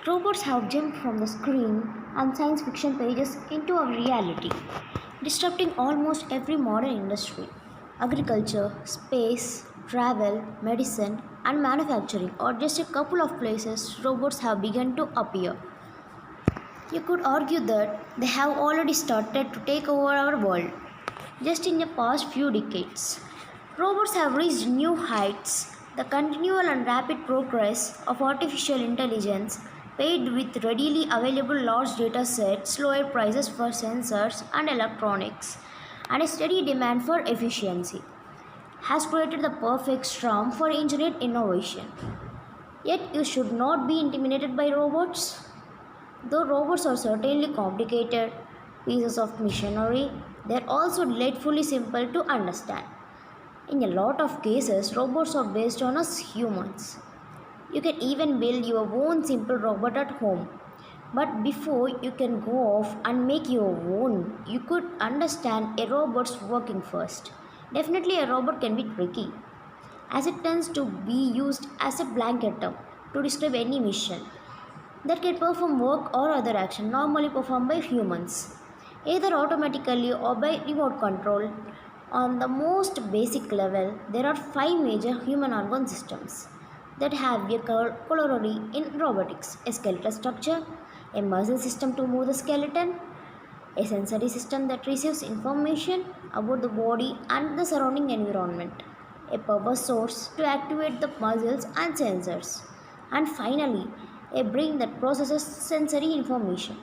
Robots have jumped from the screen and science fiction pages into our reality, disrupting almost every modern industry. Agriculture, space, travel, medicine, and manufacturing are just a couple of places robots have begun to appear. You could argue that they have already started to take over our world just in the past few decades. Robots have reached new heights. The continual and rapid progress of artificial intelligence, paired with readily available large data sets, lower prices for sensors and electronics, and a steady demand for efficiency, has created the perfect storm for engineered innovation. Yet, you should not be intimidated by robots. Though robots are certainly complicated pieces of machinery, they are also delightfully simple to understand. In a lot of cases, robots are based on us humans. You can even build your own simple robot at home. But before you can go off and make your own, you could understand a robot's working first. Definitely, a robot can be tricky, as it tends to be used as a blanket term to describe any mission that can perform work or other action normally performed by humans, either automatically or by remote control. On the most basic level, there are five major human organ systems that have a corollary in robotics: a skeletal structure, a muscle system to move the skeleton, a sensory system that receives information about the body and the surrounding environment, a power source to activate the muscles and sensors, and finally, a brain that processes sensory information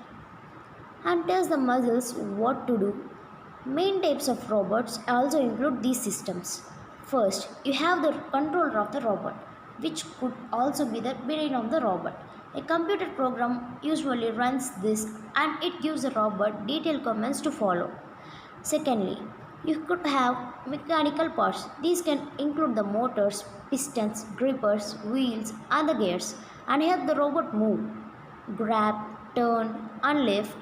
and tells the muscles what to do. Main types of robots also include these systems. First, you have the controller of the robot, which could also be the brain of the robot. A computer program usually runs this and it gives the robot detailed commands to follow. Secondly, you could have mechanical parts. These can include the motors, pistons, grippers, wheels, and the gears, and help the robot move, grab, turn, and lift.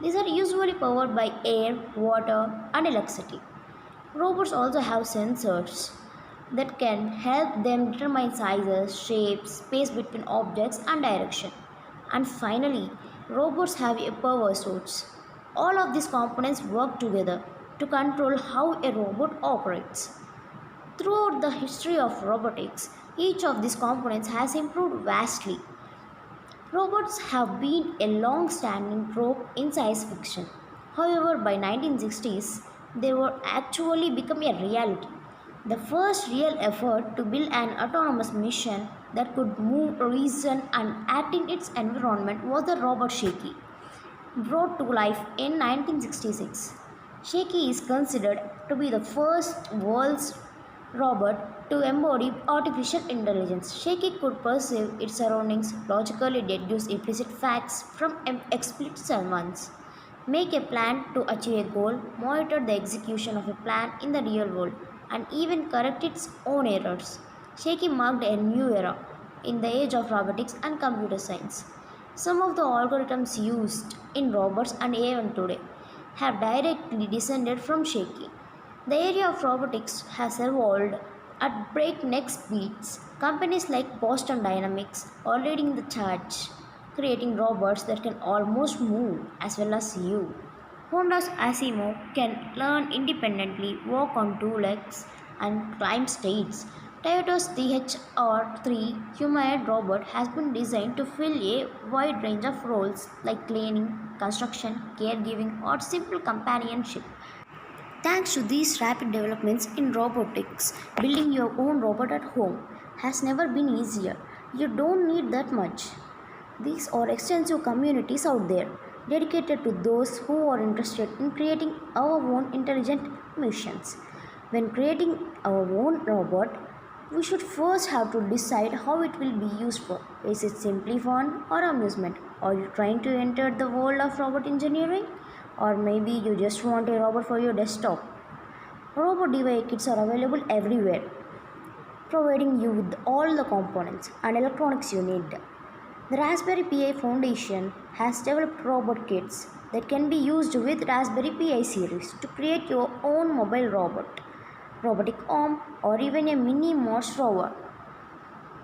These are usually powered by air, water, and electricity. Robots also have sensors that can help them determine sizes, shapes, space between objects, and direction. And finally, robots have a power source. All of these components work together to control how a robot operates. Throughout the history of robotics, each of these components has improved vastly. Robots have been a long standing trope in science fiction. However, by 1960s, they were actually becoming a reality. The first real effort to build an autonomous machine that could move, reason, and act in its environment was the robot Shaky, brought to life in 1966. Shaky is considered to be the first world's robot to embody artificial intelligence. Shaky could perceive its surroundings, logically deduce implicit facts from explicit ones, make a plan to achieve a goal, monitor the execution of a plan in the real world, and even correct its own errors. Shaky marked a new era in the age of robotics and computer science. Some of the algorithms used in robots and AI today have directly descended from Shaky. The area of robotics has evolved at breakneck speeds. Companies like Boston Dynamics are leading the charge, creating robots that can almost move as well as you. Honda's Asimo can learn independently, walk on two legs, and climb stairs. Toyota's THR3 humanoid robot has been designed to fill a wide range of roles like cleaning, construction, caregiving, or simple companionship. Thanks to these rapid developments in robotics, building your own robot at home has never been easier. You don't need that much. These are extensive communities out there dedicated to those who are interested in creating our own intelligent machines. When creating our own robot, we should first have to decide how it will be used for. Is it simply fun or amusement? Are you trying to enter the world of robot engineering? Or maybe you just want a robot for your desktop. Robot DIY kits are available everywhere, providing you with all the components and electronics you need. The Raspberry Pi Foundation has developed robot kits that can be used with Raspberry Pi series to create your own mobile robot, robotic arm, or even a mini Mars rover.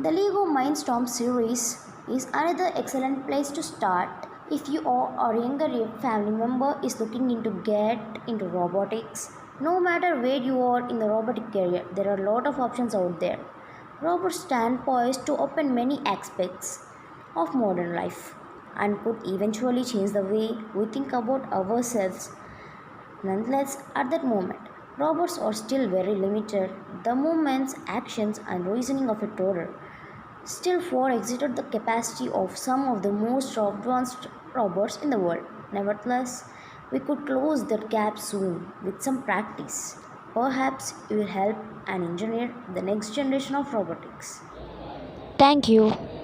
The LEGO Mindstorm series is another excellent place to start. If you or a younger family member is looking into get into robotics, no matter where you are in the robotic career, there are a lot of options out there. Robots stand poised to open many aspects of modern life and could eventually change the way we think about ourselves. Nonetheless, at that moment, robots are still very limited. The movements, actions, and reasoning of a toddler still far exceeded the capacity of some of the most advanced robots in the world. Nevertheless, we could close that gap soon with some practice. Perhaps it will help and engineer the next generation of robotics. Thank you.